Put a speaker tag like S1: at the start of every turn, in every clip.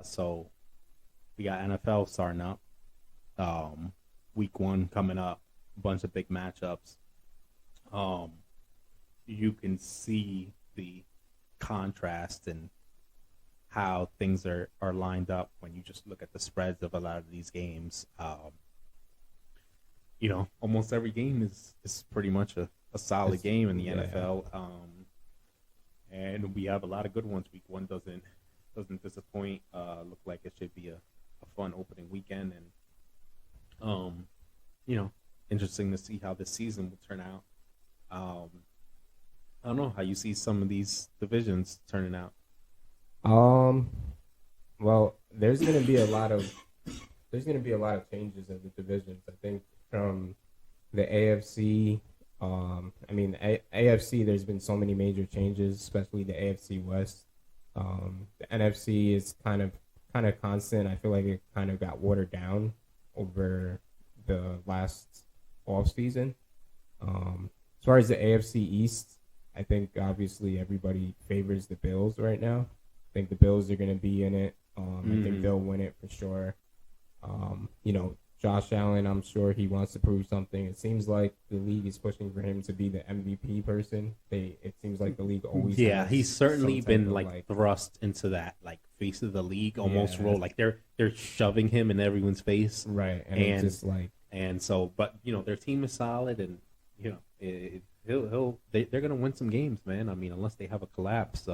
S1: So we got NFL starting up. Week one coming up. A bunch of big matchups. Um, you can see the contrast and how things are lined up when you just look at the spreads of a lot of these games. Almost every game is pretty much a solid game in the NFL. And we have a lot of good ones. Week one doesn't disappoint. Look like it should be a fun opening weekend, and you know, interesting to see how this season will turn out. I don't know how you see some of these divisions turning out.
S2: Um, well, there's gonna be a lot of changes in the divisions. I think from the AFC. AFC. There's been so many major changes, especially the AFC West. The NFC is kind of constant. I feel like it kind of got watered down over the last off season. As far as the AFC East, I think obviously everybody favors the Bills right now. I think the Bills are going to be in it. I think they'll win it for sure. Josh Allen, I'm sure he wants to prove something. It seems like the league is pushing for him to be the MVP person. It seems like the league always.
S1: Yeah,
S2: has
S1: he's certainly
S2: some type
S1: been
S2: of
S1: like thrust into that like face of the league almost
S2: yeah,
S1: role. Like they're shoving him in everyone's face,
S2: right, and it's
S1: and
S2: just like
S1: and so, but their team is solid, and they're gonna win some games, man. I mean, unless they have a collapse,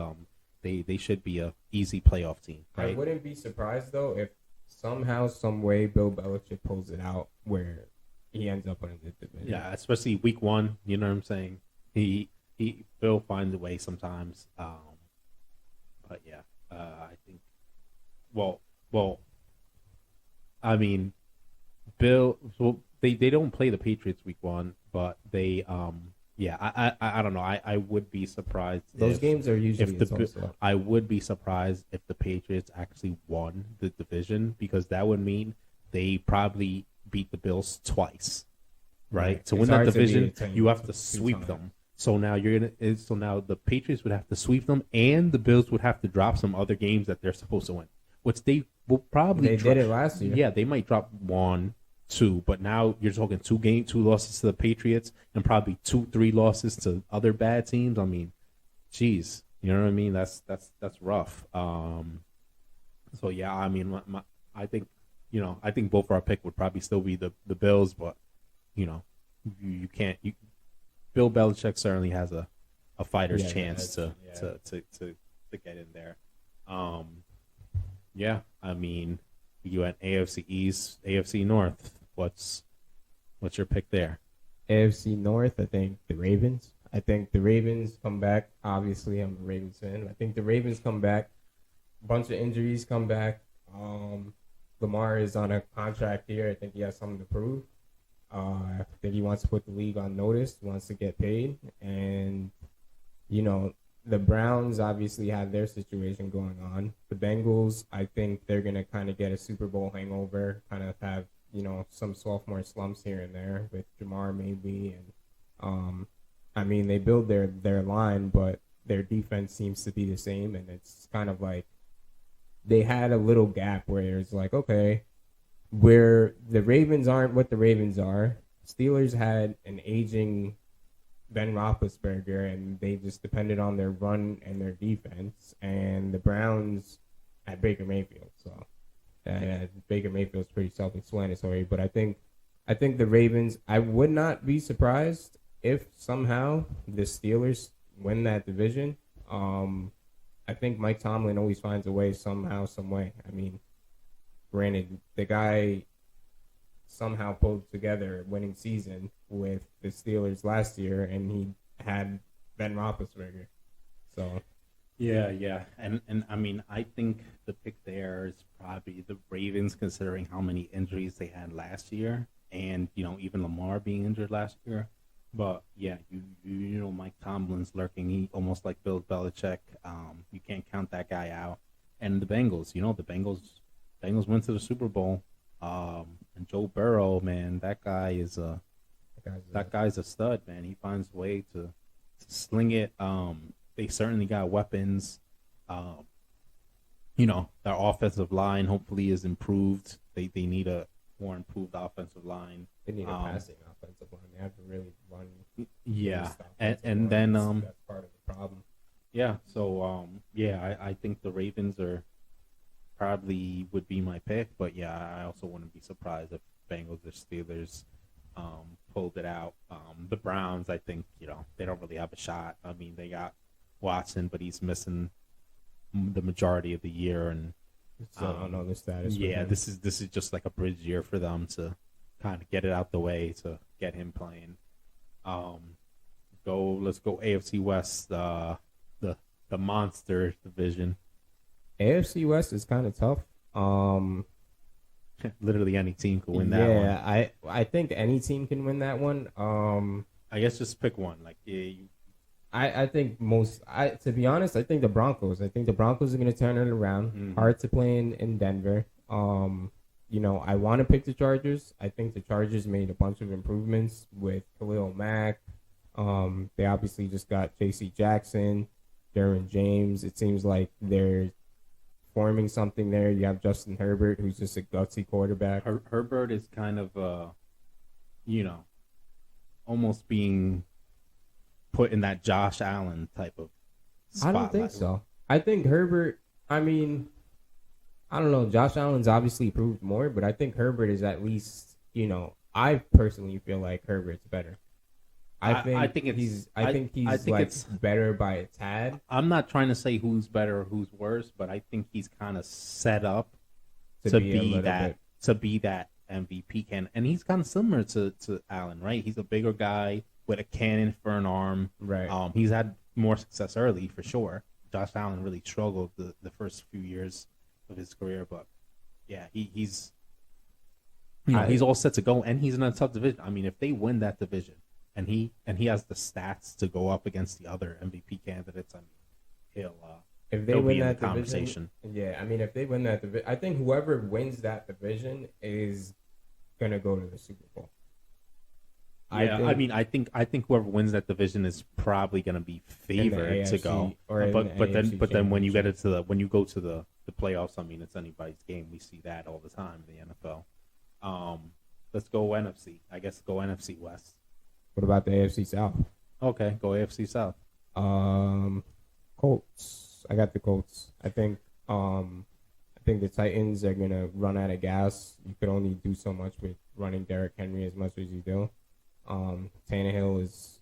S1: they should be a easy playoff team,
S2: I
S1: right?
S2: wouldn't be surprised though if somehow, some way, Bill Belichick pulls it out where he ends up in the division.
S1: Yeah, especially week one. You know what I'm saying? He Bill finds a way sometimes. But yeah, I think. Well, I mean, Bill. Well, they don't play the Patriots week one, but they yeah, I don't know. I would be surprised.
S2: Those games are usually
S1: I would be surprised if the Patriots actually won the division, because that would mean they probably beat the Bills twice, right? To win that division, you have to sweep them. So now now the Patriots would have to sweep them, and the Bills would have to drop some other games that they're supposed to win, which they will probably.
S2: Did it last year.
S1: Yeah, they might drop one, two, but now you're talking two losses to the Patriots, and probably 2-3 losses to other bad teams. I mean, geez, you know what I mean? That's rough. So yeah, I mean, I think I think both our pick would probably still be the Bills, but you can't. Bill Belichick certainly has a fighter's chance to get in there. Yeah, I mean, you went AFC East, AFC North. What's your pick there?
S2: AFC North, I think the Ravens. I think the Ravens come back. Obviously, I'm a Ravens fan. I think the Ravens come back. A bunch of injuries come back. Lamar is on a contract here. I think he has something to prove. I think he wants to put the league on notice, wants to get paid. And, the Browns obviously have their situation going on. The Bengals, I think they're going to kind of get a Super Bowl hangover, kind of have, some sophomore slumps here and there with Jamar maybe. And, they build their line, but their defense seems to be the same. And it's kind of like they had a little gap where it's like, okay, where the Ravens aren't what the Ravens are. Steelers had an aging Ben Roethlisberger, and they just depended on their run and their defense. And the Browns had Baker Mayfield, so Baker Mayfield's pretty self-explanatory. But I think the Ravens. I would not be surprised if somehow the Steelers win that division. I think Mike Tomlin always finds a way somehow, some way. I mean, granted, the guy somehow pulled together a winning season with the Steelers last year, and he had Ben Roethlisberger. So,
S1: yeah, and I mean, I think the pick there is probably the Ravens, considering how many injuries they had last year, and even Lamar being injured last year. But yeah, Mike Tomlin's lurking. He almost like Bill Belichick. You can't count that guy out. And the Bengals, the Bengals went to the Super Bowl. And Joe Burrow, man, that guy's a stud, man. He finds a way to sling it. They certainly got weapons. their offensive line hopefully is improved. They need a more improved offensive line.
S2: They need a passing offensive line. They haven't really run.
S1: Yeah, and then
S2: that's part of the problem.
S1: Yeah, so I think the Ravens are probably would be my pick, but yeah, I also wouldn't be surprised if Bengals or Steelers pulled it out. The Browns, I think, they don't really have a shot. I mean, they got Watson, but he's missing the majority of the year, and
S2: so I don't know the status.
S1: Yeah, this is just like a bridge year for them to kind of get it out the way to get him playing. Let's go AFC West, the monster division.
S2: AFC West is kind of tough.
S1: Literally any team could win that one.
S2: Yeah, I think any team can win that one.
S1: I guess just pick one. Like,
S2: I think to be honest, I think the Broncos. I think the Broncos are going to turn it around. Mm-hmm. Hard to play in Denver. I want to pick the Chargers. I think the Chargers made a bunch of improvements with Khalil Mack. They obviously just got J.C. Jackson, Derwin James. It seems like they're forming something there. You have Justin Herbert, who's just a gutsy quarterback.
S1: Herbert is kind of, almost being put in that Josh Allen type of spotlight.
S2: I don't think so. I think Herbert, I don't know. Josh Allen's obviously proved more, but I think Herbert is at least, I personally feel like Herbert's better. I think he's better by a tad.
S1: I'm not trying to say who's better or who's worse, but I think he's kind of set up to be that MVP can, and he's kind of similar to Allen, right? He's a bigger guy with a cannon for an arm.
S2: Right.
S1: He's had more success early for sure. Josh Allen really struggled the first few years of his career, but yeah, he's all set to go, and he's in a tough division. I mean, if they win that division, and he has the stats to go up against the other MVP candidates, I mean, he'll be in the conversation.
S2: Yeah, I mean, if they win that division, I think whoever wins that division is gonna go to the Super Bowl.
S1: Yeah, I think whoever wins that division is probably going to be favored to go. But then when you go to the playoffs, I mean, it's anybody's game. We see that all the time in the NFL. Let's go NFC. I guess go NFC West.
S2: What about the AFC South?
S1: Okay, go AFC South.
S2: Colts. I got the Colts. I think the Titans are gonna run out of gas. You could only do so much with running Derrick Henry as much as you do. Tannehill's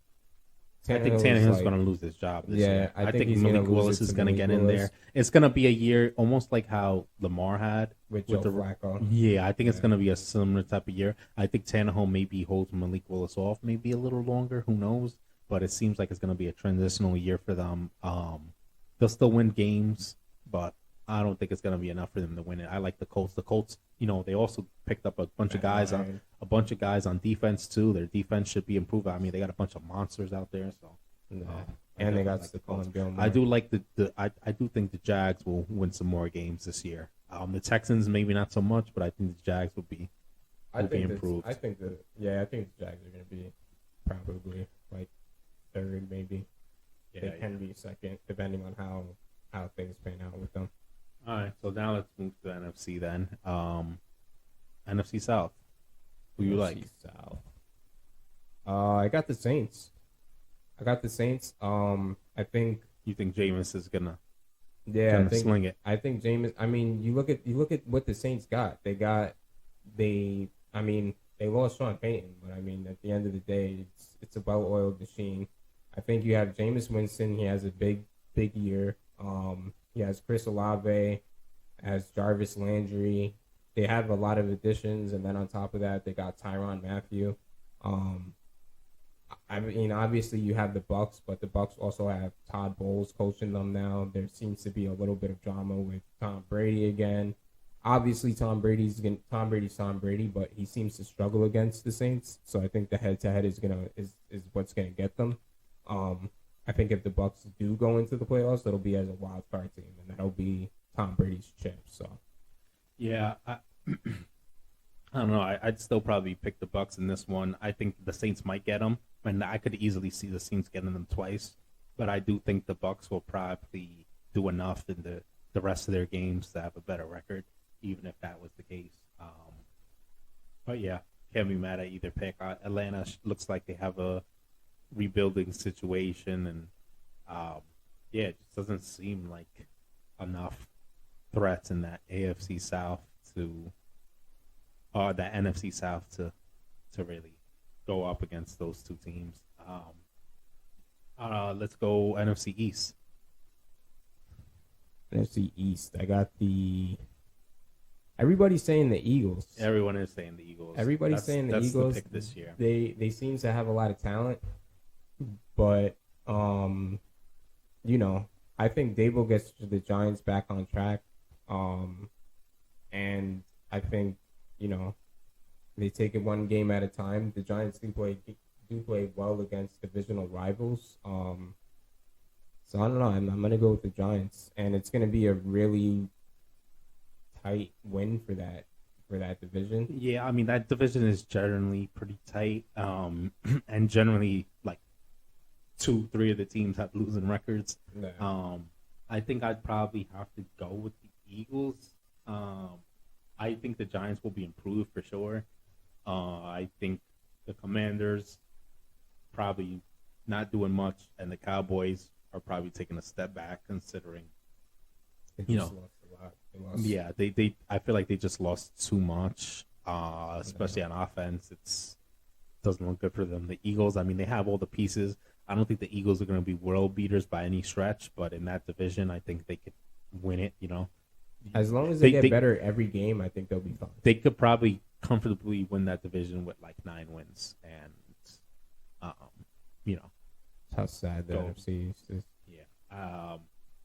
S1: going to lose his job this year. I think Malik Willis is going to get in there. It's going to be a year almost like how Lamar had
S2: with Joe Flacco.
S1: Yeah, I think it's going to be a similar type of year. I think Tannehill maybe holds Malik Willis off maybe a little longer. Who knows? But it seems like it's going to be a transitional year for them. They'll still win games, but I don't think it's going to be enough for them to win it. I like the Colts. The Colts, they also picked up a bunch of guys on defense too. Their defense should be improved. I mean, they got a bunch of monsters out there. So,
S2: and they got Stephon Gilmore.
S1: I do like I do think the Jags will win some more games this year. The Texans maybe not so much, but I think the Jags will be improved.
S2: I think the Jags are going to be probably like third, maybe. Yeah, they can be second, depending on how things pan out with them.
S1: All right, so now let's move to the NFC then. NFC South. Who you like?
S2: South. I got the Saints. I think.
S1: You think Jameis is gonna?
S2: Yeah, I think,
S1: sling it.
S2: I think Jameis. I mean, you look at what the Saints got. They lost Sean Payton, but I mean, at the end of the day, it's a well-oiled machine. I think you have Jameis Winston. He has a big year. He has Chris Olave, has Jarvis Landry. They have a lot of additions, and then on top of that, they got Tyrann Mathieu. Obviously you have the Bucs, but the Bucs also have Todd Bowles coaching them now. There seems to be a little bit of drama with Tom Brady again. Obviously, Tom Brady's Tom Brady, but he seems to struggle against the Saints. So I think the head-to-head is what's gonna get them. I think if the Bucs do go into the playoffs, it'll be as a wild card team, and that'll be Tom Brady's chip. So,
S1: yeah, I don't know. I'd still probably pick the Bucs in this one. I think the Saints might get them, and I could easily see the Saints getting them twice. But I do think the Bucs will probably do enough in the the rest of their games to have a better record, even if that was the case. But yeah, can't be mad at either pick. Atlanta looks like they have a rebuilding situation, and yeah, it just doesn't seem like enough threats in that AFC South to, or that NFC South to really go up against those two teams. Let's go NFC East.
S2: NFC East. I got everybody's saying the Eagles.
S1: Everyone is saying the Eagles.
S2: Everybody's saying the Eagles.
S1: The pick this year.
S2: They seem to have a lot of talent, but I think Dable gets the Giants back on track, and I think they take it one game at a time. The Giants do play well against divisional rivals. So I don't know. I'm gonna go with the Giants, and it's gonna be a really tight win for that division.
S1: Yeah, I mean that division is generally pretty tight, and generally like 2-3 of the teams have losing records.
S2: Yeah.
S1: I think I'd probably have to go with the Eagles. I think the Giants will be improved for sure. I think the Commanders probably not doing much, and the Cowboys are probably taking a step back considering.
S2: Lost a lot.
S1: Yeah, they I feel like they just lost too much, especially on offense. It doesn't look good for them. The Eagles, I mean, they have all the pieces. I don't think the Eagles are going to be world beaters by any stretch, but in that division, I think they could win it.
S2: As long as they get better every game, I think they'll be fine.
S1: They could probably comfortably win that division with like 9 wins, and
S2: How sad the NFC East is.
S1: Yeah.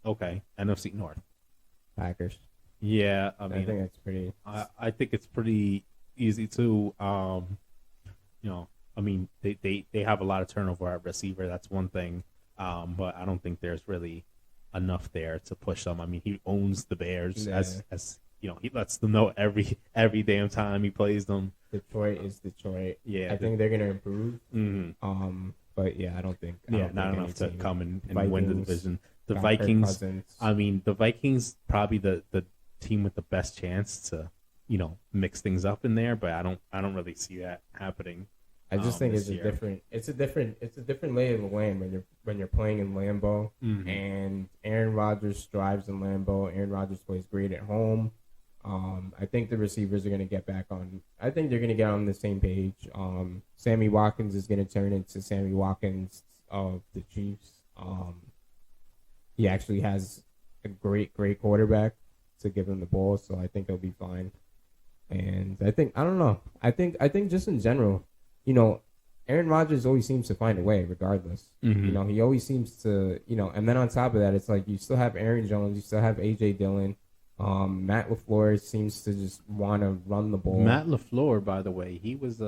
S1: Okay. NFC North.
S2: Packers.
S1: Yeah,
S2: I think that's pretty.
S1: I think it's pretty easy too. I mean, they have a lot of turnover at receiver. That's one thing, but I don't think there's really enough there to push them. I mean, he owns the Bears as he lets them know every damn time he plays them.
S2: Detroit is Detroit.
S1: Yeah,
S2: I think they're gonna improve.
S1: Mm-hmm.
S2: But yeah, I don't think
S1: not enough to come and win the division. The
S2: got
S1: Vikings.
S2: Kirk
S1: I mean, the Vikings probably the team with the best chance to mix things up in there, but I don't really see that happening.
S2: I just think it's
S1: year.
S2: a different lay of the land when you're playing in Lambeau,
S1: Mm-hmm.
S2: and Aaron Rodgers thrives in Lambeau. Aaron Rodgers plays great at home. I think the receivers are going to get back on. I think they're going to get on the same page. Sammy Watkins is going to turn into Sammy Watkins of the Chiefs. He actually has a great quarterback to give him the ball, so I think he'll be fine. And I don't know. I think just in general, Aaron Rodgers always seems to find a way, regardless.
S1: Mm-hmm.
S2: He always seems to, and then on top of that, it's like you still have Aaron Jones, you still have A.J. Dillon. Matt LaFleur seems to just want to run the ball.
S1: Matt LaFleur, by the way, he was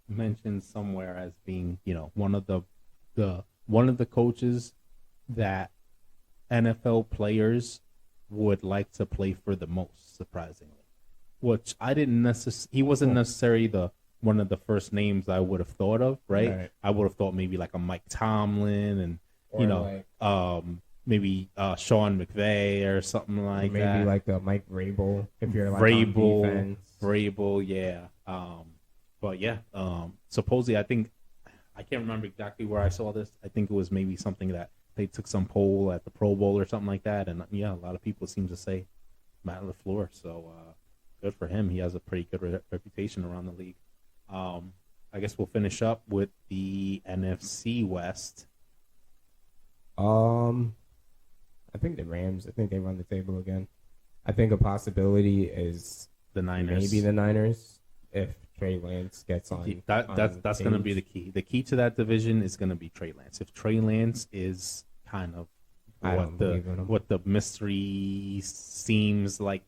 S1: mentioned somewhere as being, one of the coaches that NFL players would like to play for the most, surprisingly. Which I didn't necessarily. He wasn't necessarily one of the first names I would have thought of, right? I would have thought maybe like a Mike Tomlin and maybe Sean McVay or something like that.
S2: Maybe like a Mike Vrabel if you're like on defense.
S1: Vrabel, yeah. But yeah, supposedly I can't remember exactly where I saw this. I think it was maybe something that they took some poll at the Pro Bowl or something like that, and yeah, a lot of people seem to say Matt LaFleur. So good for him. He has a pretty good reputation around the league. I guess we'll finish up with the NFC West.
S2: I think the Rams. I think they run the table again. I think a possibility is
S1: the Niners.
S2: Maybe the Niners if Trey Lance gets on.
S1: That's going to be the key. The key to that division is going to be Trey Lance. If Trey Lance is kind of what the mystery seems like,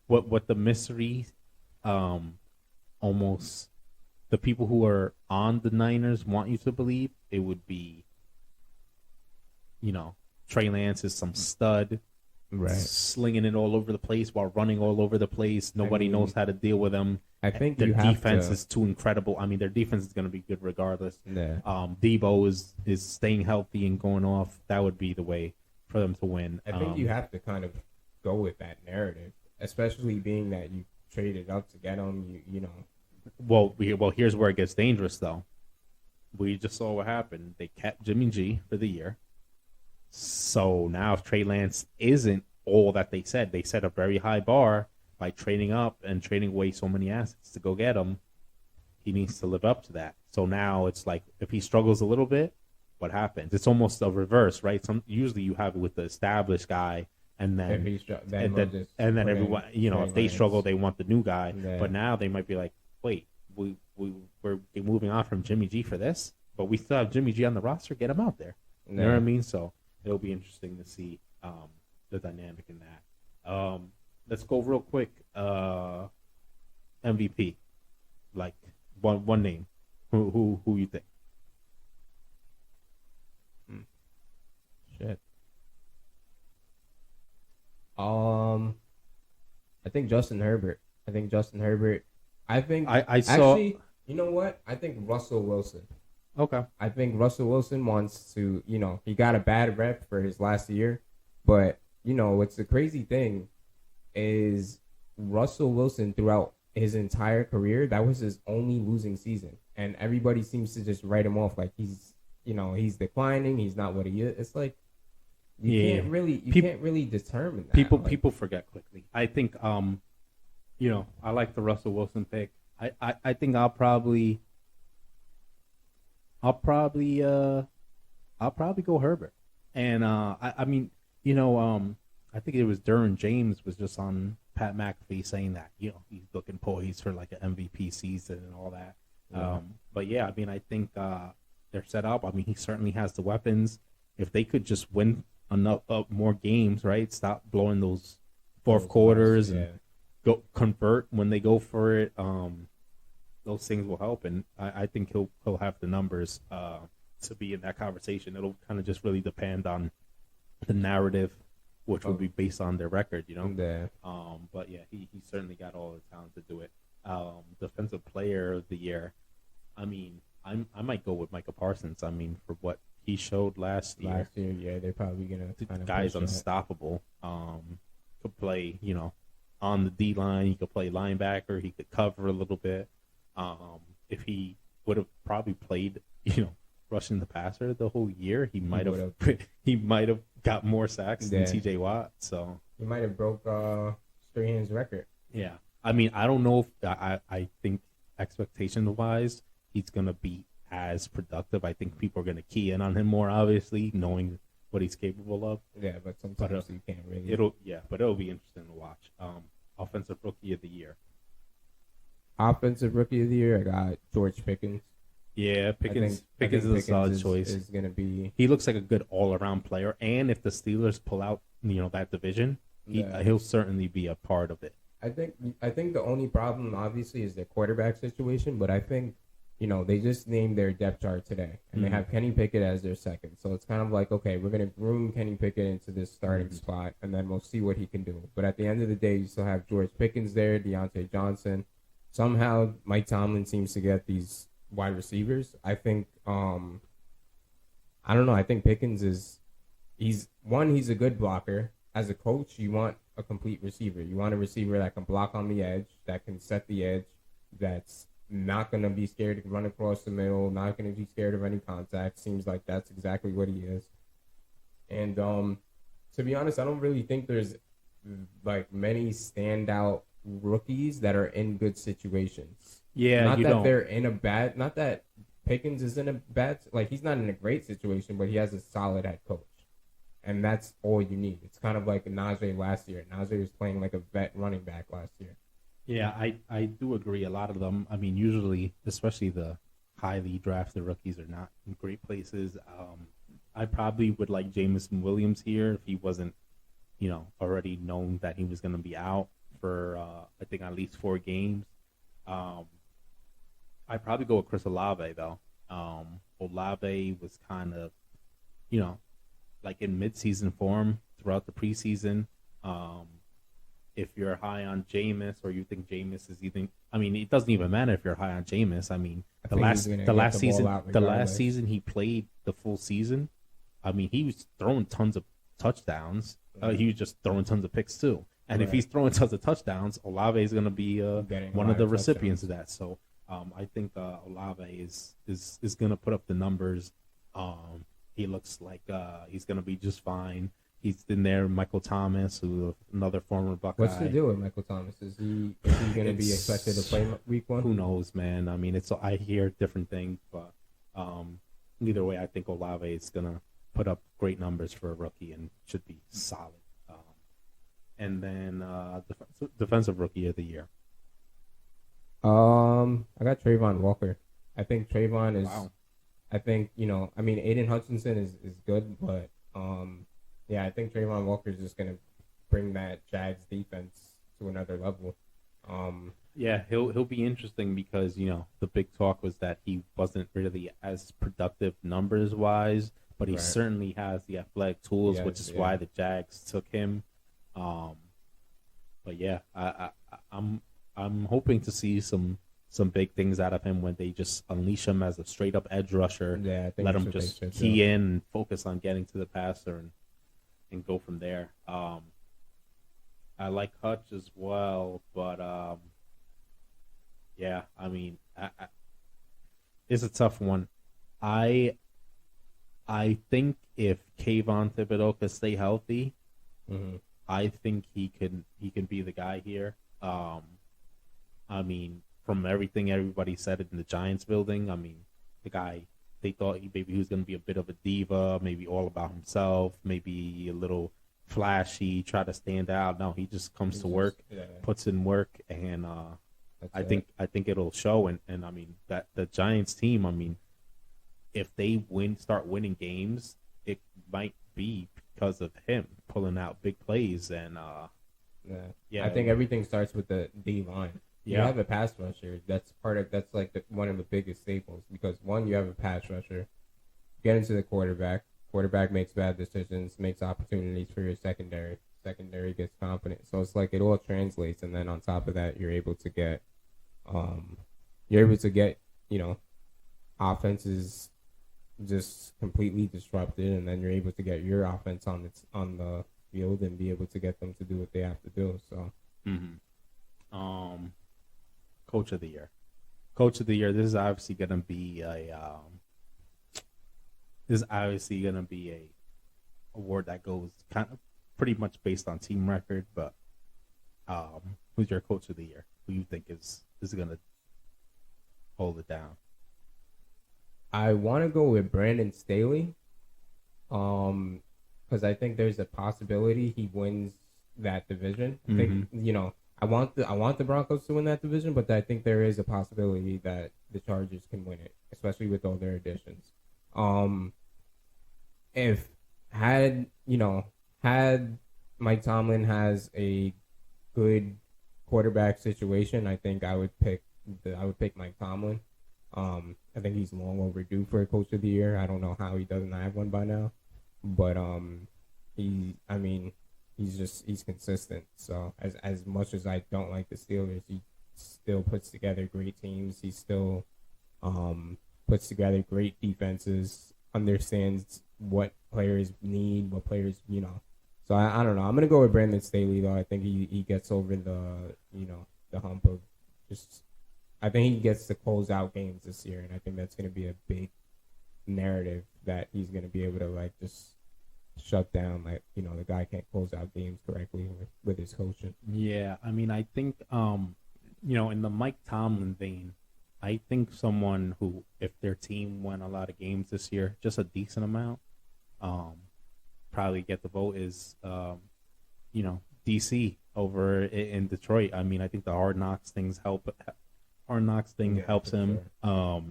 S1: what the mystery, almost the people who are on the Niners want you to believe, it would be, Trey Lance is some stud,
S2: right,
S1: slinging it all over the place while running all over the place. Nobody knows how to deal with him.
S2: I think
S1: their defense is too incredible. I mean, their defense is going to be good regardless.
S2: Yeah.
S1: Debo is staying healthy and going off. That would be the way for them to win.
S2: I think you have to kind of go with that narrative, especially being that you traded up to get him. You know.
S1: Well, here's where it gets dangerous, though. We just saw what happened. They kept Jimmy G for the year. So now if Trey Lance isn't all that they set a very high bar by trading up and trading away so many assets to go get him. He needs to live up to that. So now it's like if he struggles a little bit, what happens? It's almost a reverse, right? Usually you have it with the established guy, and then everyone, if they struggle, they want the new guy. Yeah. But now they might be like, wait, we're moving on from Jimmy G for this, but we still have Jimmy G on the roster. Get him out there. You know what I mean? So it'll be interesting to see the dynamic in that. Let's go real quick. MVP, like one name. Who you think?
S2: Shit. I think Justin Herbert. I think I saw. Actually, you know what? I think Russell Wilson.
S1: Okay.
S2: I think Russell Wilson wants to, he got a bad rep for his last year, but what's the crazy thing is Russell Wilson throughout his entire career, that was his only losing season, and everybody seems to just write him off like he's declining, he's not what he is. It's like you can't really determine that.
S1: People forget quickly. I think I like the Russell Wilson pick. I think I'll probably go Herbert. And I think it was Derwin James was just on Pat McAfee saying that he's looking poised for like an MVP season and all that. But yeah, I think they're set up. He certainly has the weapons. If they could just win enough more games, right? Stop blowing those fourth quarters and go convert when they go for it. Those things will help, and I think he'll have the numbers to be in that conversation. It'll kind of just really depend on the narrative, which will be based on their record,
S2: Yeah.
S1: But yeah, he certainly got all the talent to do it. Defensive player of the year. I might go with Micah Parsons. For what he showed last year.
S2: Yeah, they're probably gonna.
S1: The guy's unstoppable. Could play, on the D line. He could play linebacker. He could cover a little bit. If he would have probably played, rushing the passer the whole year, he might have got more sacks than TJ Watt. So
S2: he might have broke Strahan's record.
S1: Yeah, I don't know if I think expectation wise he's gonna be as productive. I think people are gonna key in on him more, obviously, knowing what he's capable of.
S2: Yeah, but sometimes you can't really.
S1: It'll be interesting to watch. Offensive Rookie of the Year.
S2: Offensive Rookie of the Year, I got George Pickens.
S1: Yeah, Pickens is a solid choice.
S2: Is going to be.
S1: He looks like a good all-around player, and if the Steelers pull out, that division, he'll certainly be a part of it.
S2: I think the only problem, obviously, is their quarterback situation. But I think, they just named their depth chart today, and they have Kenny Pickett as their second. So it's kind of like, okay, we're going to groom Kenny Pickett into this starting spot, and then we'll see what he can do. But at the end of the day, you still have George Pickens there, Deontay Johnson. Somehow, Mike Tomlin seems to get these wide receivers. I think, I don't know. I think Pickens he's a good blocker. As a coach, you want a complete receiver. You want a receiver that can block on the edge, that can set the edge, that's not going to be scared to run across the middle, not going to be scared of any contact. Seems like that's exactly what he is. And to be honest, I don't really think there's like many standout rookies that are in good situations.
S1: Yeah,
S2: not that they're in a bad. Not that Pickens is in a bad. Like he's not in a great situation, but he has a solid head coach, and that's all you need. It's kind of like Najee last year. Najee was playing like a vet running back last year.
S1: Yeah, I do agree. A lot of them. Usually, especially the highly drafted rookies, are not in great places. I probably would like Jameson Williams here if he wasn't, already known that he was going to be out for I think at least 4 games. I'd probably go with Chris Olave though. Olave was kind of, like in mid-season form throughout the preseason. If you're high on Jameis or you think Jameis is even, it doesn't even matter if you're high on Jameis. The last season he played the full season. He was throwing tons of touchdowns. He was just throwing tons of picks too. And if he's throwing tons of touchdowns, Olave is going to be one of the recipients of that. So I think Olave is going to put up the numbers. He looks like he's going to be just fine. He's in there, Michael Thomas, who another former Buckeye.
S2: What's the deal with Michael Thomas? Is he going to be expected to play week 1?
S1: Who knows, man? I mean, I hear different things, but either way, I think Olave is going to put up great numbers for a rookie and should be solid. And then defensive rookie of the year.
S2: I got Trayvon Walker. I think Trayvon is.
S1: Wow.
S2: I think Aiden Hutchinson is good, but yeah, I think Trayvon Walker is just gonna bring that Jags defense to another level.
S1: Yeah, he'll be interesting because the big talk was that he wasn't really as productive numbers wise, but he certainly has the athletic tools, which is why the Jags took him. But yeah, I'm hoping to see some big things out of him when they just unleash him as a straight up edge rusher.
S2: Yeah, I think
S1: let him just key in and focus on getting to the passer and go from there. I like Hutch as well, but yeah, I mean, it's a tough one. I think if Kayvon Thibodeau could stay healthy, I think he can be the guy here. I mean, from everything everybody said in the Giants building, I mean, the guy, they thought maybe he was going to be a bit of a diva, maybe all about himself, maybe a little flashy, try to stand out. No, he just comes to work, puts in work, and I think it'll show. And I mean, that the Giants team, I mean, if they start winning games, it might be because of him pulling out big plays. And
S2: I think everything starts with the D line. You have a pass rusher. That's one of the biggest staples, because one, you have a pass rusher. Get into the quarterback. Quarterback makes bad decisions, makes opportunities for your secondary. Secondary gets confident. So it's like it all translates, and then on top of that, you're able to get offenses just completely disrupted, and then you're able to get your offense on the field and be able to get them to do what they have to do. So,
S1: Coach of the year. Coach of the year. This is obviously going to be a award that goes kind of pretty much based on team record. But who's your coach of the year? Who you think is going to hold it down?
S2: I want to go with Brandon Staley, because I think there's a possibility he wins that division. I think, I want the Broncos to win that division, but I think there is a possibility that the Chargers can win it, especially with all their additions. Had Mike Tomlin has a good quarterback situation, I think I would pick Mike Tomlin. I think he's long overdue for a coach of the year. I don't know how he doesn't have one by now, but he's consistent. So as much as I don't like the Steelers, he still puts together great teams. He still puts together great defenses, understands what players need, what players, So I don't know. I'm gonna go with Brandon Staley though. I think he gets over the hump of just. I think he gets to close out games this year, and I think that's gonna be a big narrative that he's gonna be able to just shut down. The guy can't close out games correctly with his coaching. Yeah,
S1: I mean, I think in the Mike Tomlin vein, I think someone who, if their team won a lot of games this year, just a decent amount, probably get the vote is, DC over in Detroit. I mean, I think the Hard Knocks thing helps him. Sure.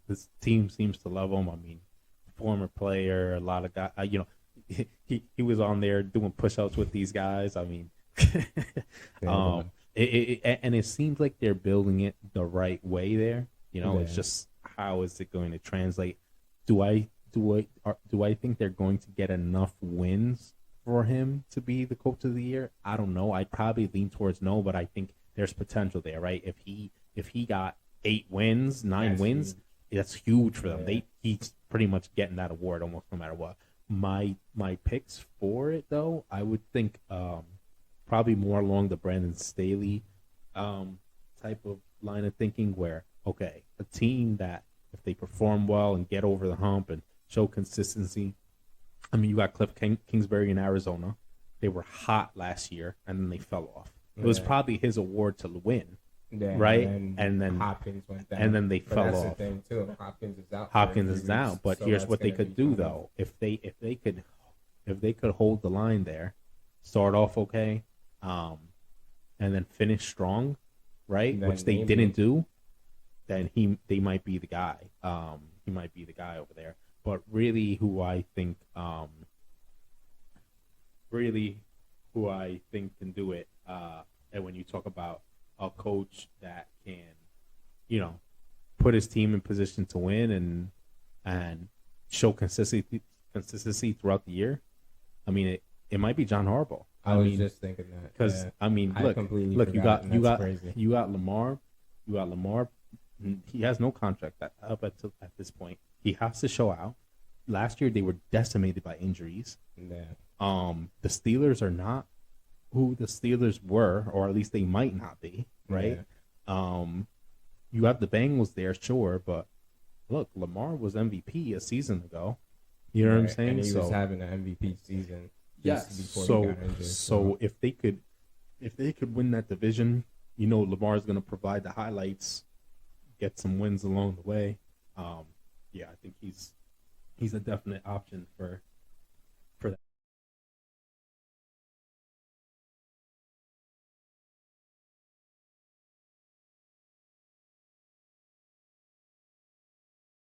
S1: This team seems to love him. I mean, former player, a lot of guys. He was on there doing push-ups with these guys. I mean, it seems like they're building it the right way there. It's just, how is it going to translate? Do I think they're going to get enough wins for him to be the coach of the year? I don't know. I'd probably lean towards no, but I think there's potential there, right? If he got 8 wins, 9 wins, that's huge for them. Yeah. He's pretty much getting that award almost no matter what. my picks for it though, I would think probably more along the Brandon Staley type of line of thinking, where okay, a team that if they perform well and get over the hump and show consistency. I mean, you got Cliff Kingsbury in Arizona. They were hot last year, and then they fell off. It was probably his award to win, right? And then Hopkins went down, and then they fell
S2: that's
S1: off.
S2: The thing too. Hopkins is out.
S1: Hopkins is down, but so here's what they could do though: if they could hold the line there, start off okay, and then finish strong, right? Then which they didn't do. Then they might be the guy. He might be the guy over there. But really, who I think can do it, and when you talk about a coach that can, put his team in position to win and show consistency throughout the year, I mean, it might be John Harbaugh.
S2: I was just thinking that
S1: because I mean, look, you got Lamar. He has no contract up at this point. He has to show out. Last year they were decimated by injuries.
S2: Yeah.
S1: The Steelers are not who the Steelers were, or at least they might not be, right? Yeah. You have the Bengals there, sure, but look, Lamar was MVP a season ago. You know what I'm saying?
S2: And he was having an MVP season.
S1: Yes.
S2: Before he got injured,
S1: so if they could win that division, Lamar's going to provide the highlights, get some wins along the way. I think he's a definite option for